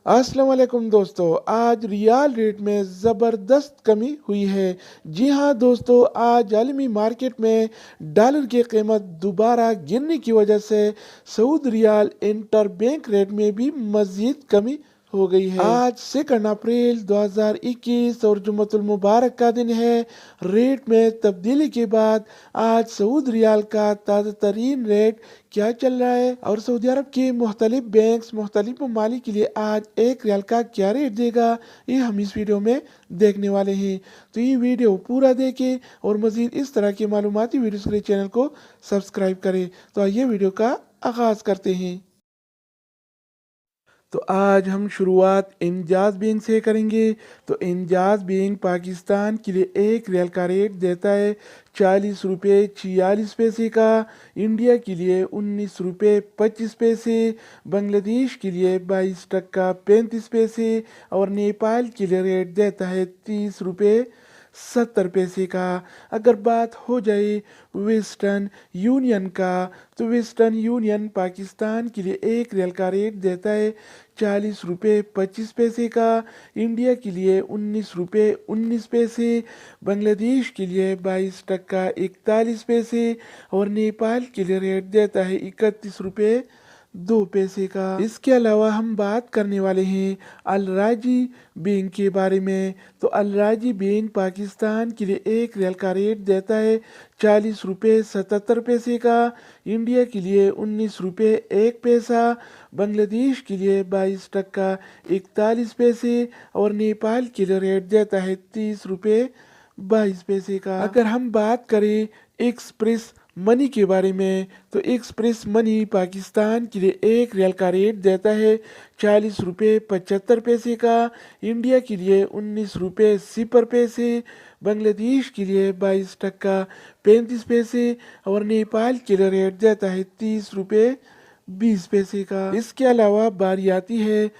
अस्सलाम वालेकुम दोस्तों, आज रियाल रेट में ज़बरदस्त कमी हुई है। जी हाँ दोस्तों, आज आलमी मार्केट में डॉलर की कीमत दोबारा गिरने की वजह से Saudi riyal inter bank rate में भी मज़ीद कमी हो गई है। आज 2 अप्रैल 2021 और जुम्मतुल मुबारक का दिन है। रेट में तब्दीली के बाद आज सऊदी रियाल का ताज़ा तरीन रेट क्या चल रहा है और सऊदी अरब के मुख्तलिफ बैंक्स मुख्तलिफ ममालिक के लिए आज एक रियाल का क्या रेट देगा, ये हम इस वीडियो में देखने वाले हैं। तो ये वीडियो पूरा देखें और मज़ीद इस तरह की मालूमाती वीडियोस के लिए चैनल को सब्सक्राइब करें। तो आइए वीडियो का आगाज़ करते हैं। तो आज हम शुरुआत इंजाज बैंक से करेंगे। तो इंजाज बैंक पाकिस्तान के लिए एक रियाल का रेट देता है 40 रुपये 46 पैसे का, इंडिया के लिए 19 रुपये 25 पैसे, बांग्लादेश के लिए 22 टका 35 पैसे और नेपाल के लिए रेट देता है 30 रुपये 70 पैसे का। अगर बात हो जाए वेस्टर्न यूनियन का, तो वेस्टर्न यूनियन पाकिस्तान के लिए एक रियाल का रेट देता है 40 रुपये 25 पैसे का, इंडिया के लिए 19 रुपये 19 पैसे, बांग्लादेश के लिए 22 टका 41 पैसे और नेपाल के लिए रेट देता है 31 रुपये 2 पैसे का। इसके अलावा हम बात करने वाले हैं अल राजी बैंक के बारे में। तो अल राजी बैंक पाकिस्तान के लिए एक रियाल का रेट देता है 40 रुपये 77 पैसे का, इंडिया के लिए 19 रुपये 1 पैसा, बांग्लादेश के लिए 22 टका 41 पैसे और नेपाल के लिए रेट देता है 30 रुपये 22 पैसे का। अगर हम बात करें एक्सप्रेस मनी के बारे में, तो एक्सप्रेस मनी पाकिस्तान के लिए एक रियाल का रेट देता है 40 रुपये 75 पैसे का, इंडिया के लिए 19 रुपये 0 पैसे, बांग्लादेश के लिए 22 टका 35 पैसे और नेपाल के लिए रेट देता है 30 रुपये 20 पैसे का। इसके अलावा बारी आती है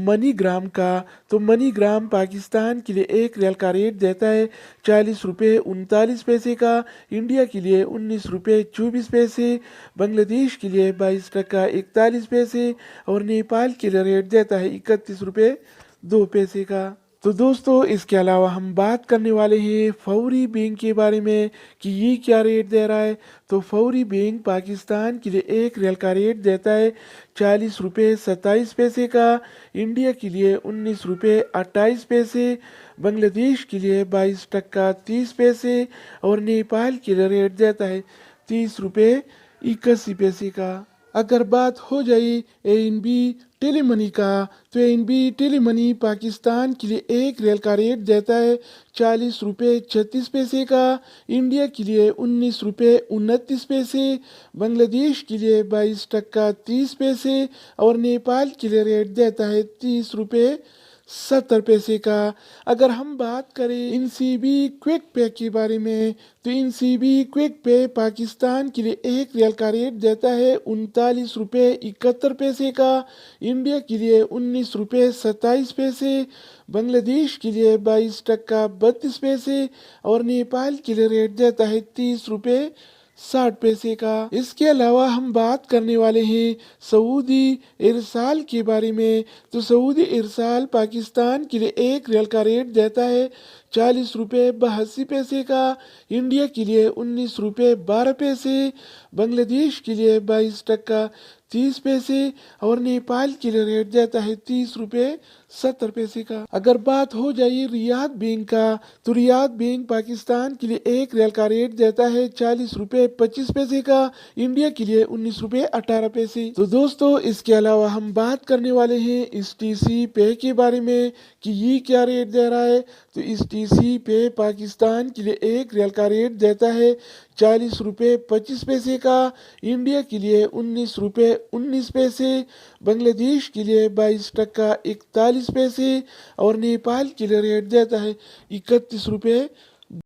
मनी ग्राम का। तो मनी ग्राम पाकिस्तान के लिए एक रियाल का रेट देता है 40 रुपये 39 पैसे का, इंडिया के लिए 19 रुपये 24 पैसे, बांग्लादेश के लिए 22 टका 41 पैसे और नेपाल के लिए रेट देता है 31 रुपये 2 पैसे का। तो दोस्तों, इसके अलावा हम बात करने वाले हैं फौरी बैंक के बारे में कि ये क्या रेट दे रहा है। तो फौरी बैंक पाकिस्तान के लिए एक रियाल का रेट देता है 40 रुपये 27 पैसे का, इंडिया के लिए 19 रुपये 28 पैसे, बांग्लादेश के लिए 22 टका 30 पैसे और नेपाल के लिए रेट देता है 30 रुपये 81 पैसे का। अगर बात हो जाए एएनबी टेलीमनी का, तो एएनबी टेलीमनी पाकिस्तान के लिए एक रियाल का रेट देता है 40 रुपये 36 पैसे का, इंडिया के लिए 19 रुपये 29 पैसे, बांग्लादेश के लिए 22 टका 30 पैसे और नेपाल के लिए रेट देता है 30 रुपये 70 पैसे का। अगर हम बात करें इनसीबी क्विक पे के बारे में, तो इनसीबी क्विक पे पाकिस्तान के लिए एक रियाल का रेट देता है 39 रुपये 71 पैसे का, इंडिया के लिए 19 रुपये 27 पैसे, बांग्लादेश के लिए 22 टका 32 पैसे और नेपाल के लिए रेट देता है 30 रुपये 60 पैसे का। इसके अलावा हम बात करने वाले हैं सऊदी इरसाल के बारे में। तो सऊदी इरसाल पाकिस्तान के लिए एक रियाल का रेट देता है 40 रुपये 82 पैसे का, इंडिया के लिए 19 रुपये 12 पैसे, बांग्लादेश के लिए 22 टका 30 पैसे और नेपाल के लिए रेट देता है 30 रुपये 70 पैसे का। अगर बात हो जाए रियाद बैंक का, तो रियाद बैंक पाकिस्तान के लिए एक रियाल का रेट देता है 40 रुपये 25 पैसे का, इंडिया के लिए 19 रुपये 18 पैसे। तो दोस्तों, इसके अलावा हम बात करने वाले हैं STC पे के बारे में कि ये क्या रेट दे रहा है। तो STC पे पाकिस्तान के लिए एक रियाल का रेट देता है 40 रुपये 25 पैसे का, इंडिया के लिए 19 रुपये 19 पैसे, बांग्लादेश के लिए 22 टका 41 पैसे और नेपाल के लिए रेट देता है 31 रुपये